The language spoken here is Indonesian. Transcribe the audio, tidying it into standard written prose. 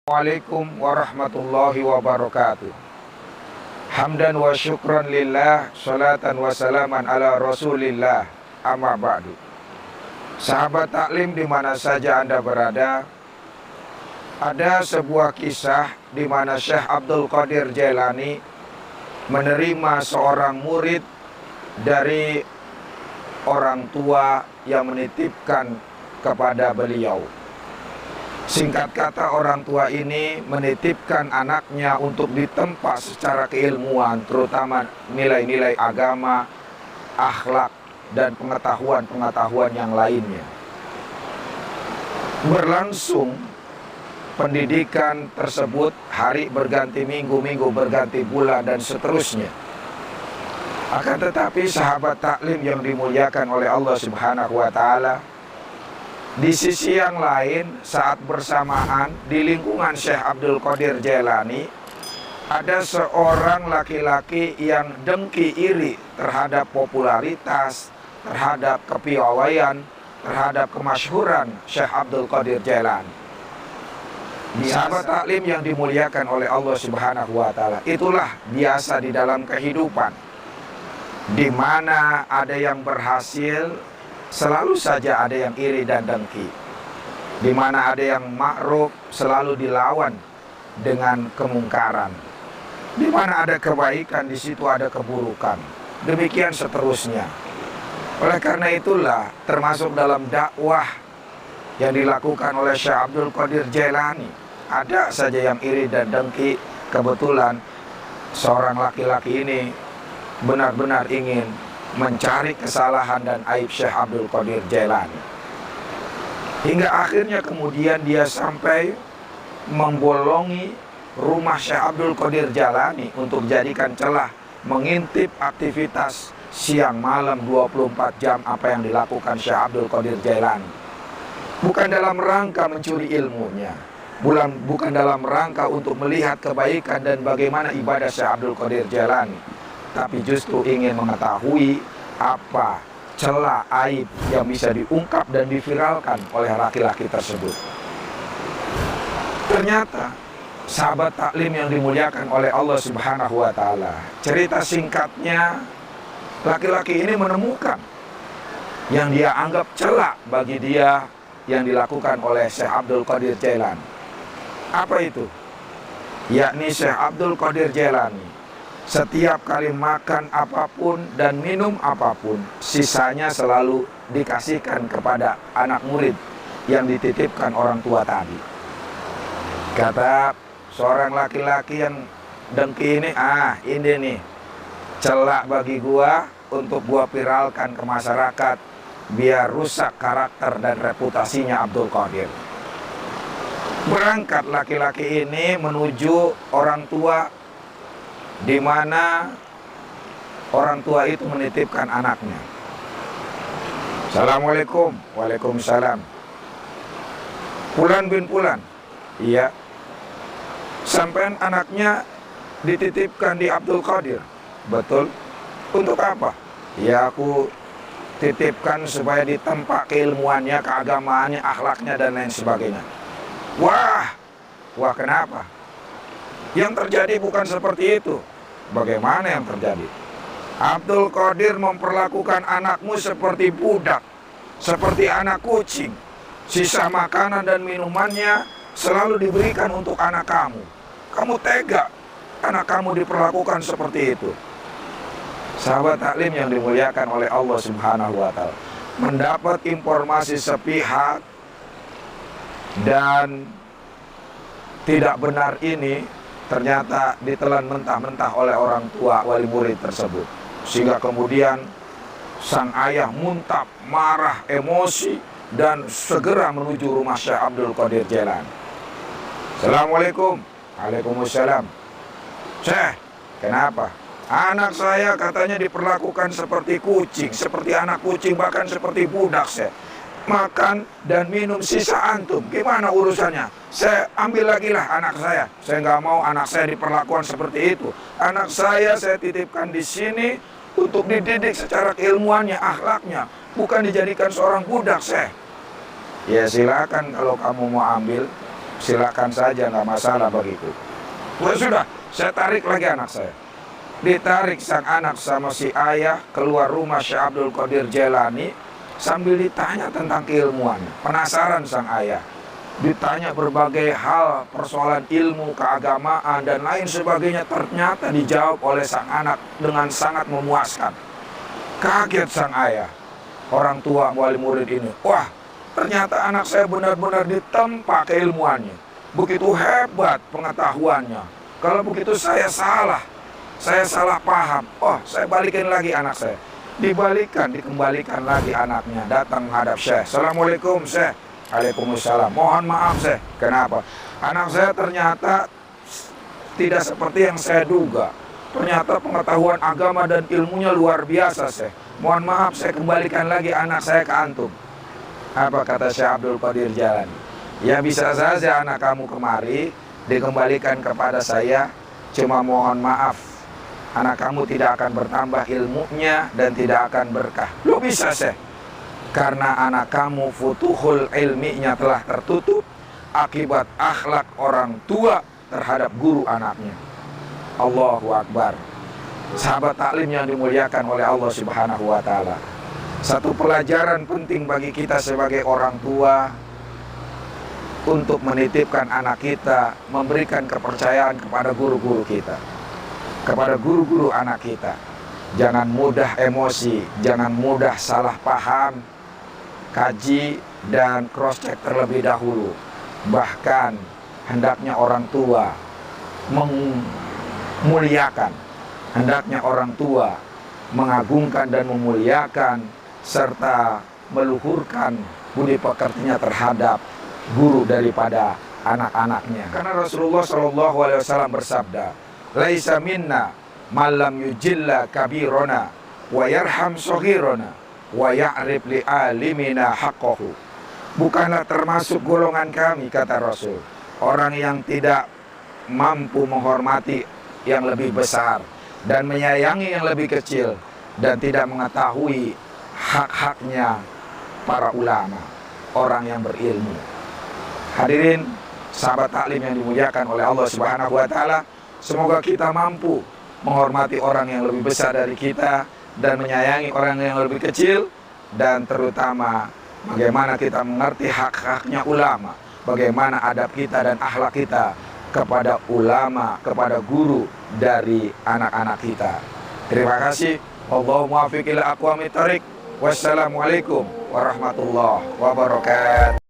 Assalamualaikum warahmatullahi wabarakatuh. Hamdan wa syukran lillah, salatan wa salaman ala rasulillah, amma ba'du. Sahabat taklim di mana saja Anda berada, ada sebuah kisah di mana Syekh Abdul Qadir Jailani menerima seorang murid dari orang tua yang menitipkan kepada beliau. Singkat kata, orang tua ini menitipkan anaknya untuk ditempa secara keilmuan, terutama nilai-nilai agama, akhlak, dan pengetahuan-pengetahuan yang lainnya. Berlangsung pendidikan tersebut, hari berganti minggu, minggu berganti bulan, dan seterusnya. Akan tetapi sahabat taklim yang dimuliakan oleh Allah Subhanahu wa Ta'ala, di sisi yang lain, saat bersamaan di lingkungan Syekh Abdul Qadir Jailani, ada seorang laki-laki yang dengki iri terhadap popularitas, terhadap kepiawaian, terhadap kemasyhuran Syekh Abdul Qadir Jailani. Sahabat taklim yang dimuliakan oleh Allah Subhanahu wa Ta'ala, itulah biasa di dalam kehidupan, di mana ada yang berhasil, selalu saja ada yang iri dan dengki. Di mana ada yang ma'ruf, selalu dilawan dengan kemungkaran. Di mana ada kebaikan, di situ ada keburukan. Demikian seterusnya. Oleh karena itulah, termasuk dalam dakwah yang dilakukan oleh Syekh Abdul Qadir Jailani, ada saja yang iri dan dengki. Kebetulan seorang laki-laki ini benar-benar ingin mencari kesalahan dan aib Syekh Abdul Qadir Jailani. Hingga akhirnya kemudian dia sampai membolongi rumah Syekh Abdul Qadir Jailani untuk jadikan celah mengintip aktivitas siang malam 24 jam apa yang dilakukan Syekh Abdul Qadir Jailani. Bukan dalam rangka mencuri ilmunya, bukan dalam rangka untuk melihat kebaikan dan bagaimana ibadah Syekh Abdul Qadir Jailani, tapi justru ingin mengetahui apa celah aib yang bisa diungkap dan diviralkan oleh laki-laki tersebut. Ternyata sahabat taklim yang dimuliakan oleh Allah Subhanahu wa Ta'ala, cerita singkatnya, laki-laki ini menemukan yang dia anggap celah bagi dia yang dilakukan oleh Syekh Abdul Qadir Jailani. Apa itu? Yakni Syekh Abdul Qadir Jailani setiap kali makan apapun dan minum apapun, sisanya selalu dikasihkan kepada anak murid yang dititipkan orang tua tadi. Kata seorang laki-laki yang dengki ini, ini nih celak bagi gua untuk gua viralkan ke masyarakat biar rusak karakter dan reputasinya Abdul Qadir. Berangkat laki-laki ini menuju orang tua, di mana orang tua itu menitipkan anaknya. Assalamualaikum. Waalaikumsalam. Fulan bin Fulan. Iya. Sampai anaknya dititipkan di Abdul Qadir. Betul. Untuk apa? Ya, aku titipkan supaya ditempa keilmuannya, keagamaannya, akhlaknya, dan lain sebagainya. Wah, kenapa? Yang terjadi bukan seperti itu. Bagaimana yang terjadi? Abdul Qadir memperlakukan anakmu seperti budak, seperti anak kucing. Sisa makanan dan minumannya selalu diberikan untuk anak kamu. Kamu tega anak kamu diperlakukan seperti itu. Sahabat taklim yang dimuliakan oleh Allah Subhanahu wa Ta'ala, mendapat informasi sepihak dan tidak benar ini ternyata ditelan mentah-mentah oleh orang tua wali murid tersebut, sehingga kemudian sang ayah muntap, marah, emosi, dan segera menuju rumah Syekh Abdul Qadir Jailani. Assalamualaikum. Waalaikumsalam. Syekh, kenapa? Anak saya katanya diperlakukan seperti kucing, seperti anak kucing, bahkan seperti budak, Syekh. Makan dan minum sisa antum, gimana urusannya? Saya ambil lagi lah anak saya. Saya nggak mau anak saya diperlakukan seperti itu. Anak saya titipkan di sini untuk dididik secara keilmuannya, akhlaknya, bukan dijadikan seorang budak, Syekh. Ya silakan kalau kamu mau ambil. silakan saja, nggak masalah bagiku. Sudah, saya tarik lagi anak saya. Ditarik sang anak sama si ayah keluar rumah Syekh Abdul Qadir Jailani sambil ditanya tentang keilmuan. Penasaran sang ayah. Ditanya berbagai hal, persoalan ilmu, keagamaan, dan lain sebagainya. Ternyata dijawab oleh sang anak dengan sangat memuaskan. Kaget sang ayah, orang tua wali murid ini. Wah, ternyata anak saya benar-benar ditempa keilmuannya. Begitu hebat pengetahuannya. Kalau begitu saya salah paham. Oh, saya balikin lagi anak saya. Dikembalikan lagi anaknya. Datang menghadap Syekh. Assalamualaikum Syekh. Waalaikumsalam. Mohon maaf Syekh. Kenapa? Anak saya ternyata tidak seperti yang saya duga. Ternyata pengetahuan agama dan ilmunya luar biasa Syekh. Mohon maaf, saya kembalikan lagi anak saya ke antum. Apa kata Syekh Abdul Qadir Jailani? Ya bisa saja anak kamu kemari dikembalikan kepada saya. Cuma mohon maaf, anak kamu tidak akan bertambah ilmunya dan tidak akan berkah. Lu bisa Syekh? Karena anak kamu futuhul ilminya telah tertutup akibat akhlak orang tua terhadap guru anaknya. Allahu Akbar. Sahabat taklim yang dimuliakan oleh Allah Subhanahu wa Ta'ala, satu pelajaran penting bagi kita sebagai orang tua untuk menitipkan anak kita, memberikan kepercayaan kepada guru-guru kita, kepada guru-guru anak kita. Jangan mudah emosi, jangan mudah salah paham. Kaji dan cross check terlebih dahulu. Bahkan hendaknya orang tua memuliakan, hendaknya orang tua mengagungkan dan memuliakan serta meluhurkan budi pekertinya terhadap guru daripada anak-anaknya. Karena Rasulullah SAW bersabda, "Laisa minna malam yujilla kabirona wa yarham soghirona wa ya'rif li alimina haqqahu." Bukanlah termasuk golongan kami, kata Rasul, orang yang tidak mampu menghormati yang lebih besar dan menyayangi yang lebih kecil dan tidak mengetahui hak-haknya para ulama, orang yang berilmu. Hadirin sahabat taklim yang dimuliakan oleh Allah Subhanahu wa Ta'ala, semoga kita mampu menghormati orang yang lebih besar dari kita dan menyayangi orang yang lebih kecil, dan terutama bagaimana kita mengerti hak-haknya ulama, bagaimana adab kita dan akhlak kita kepada ulama, kepada guru dari anak-anak kita. Terima kasih. Wallahu muwaffiq ila aqwamit thoriq. Wassalamualaikum warahmatullahi wabarakatuh.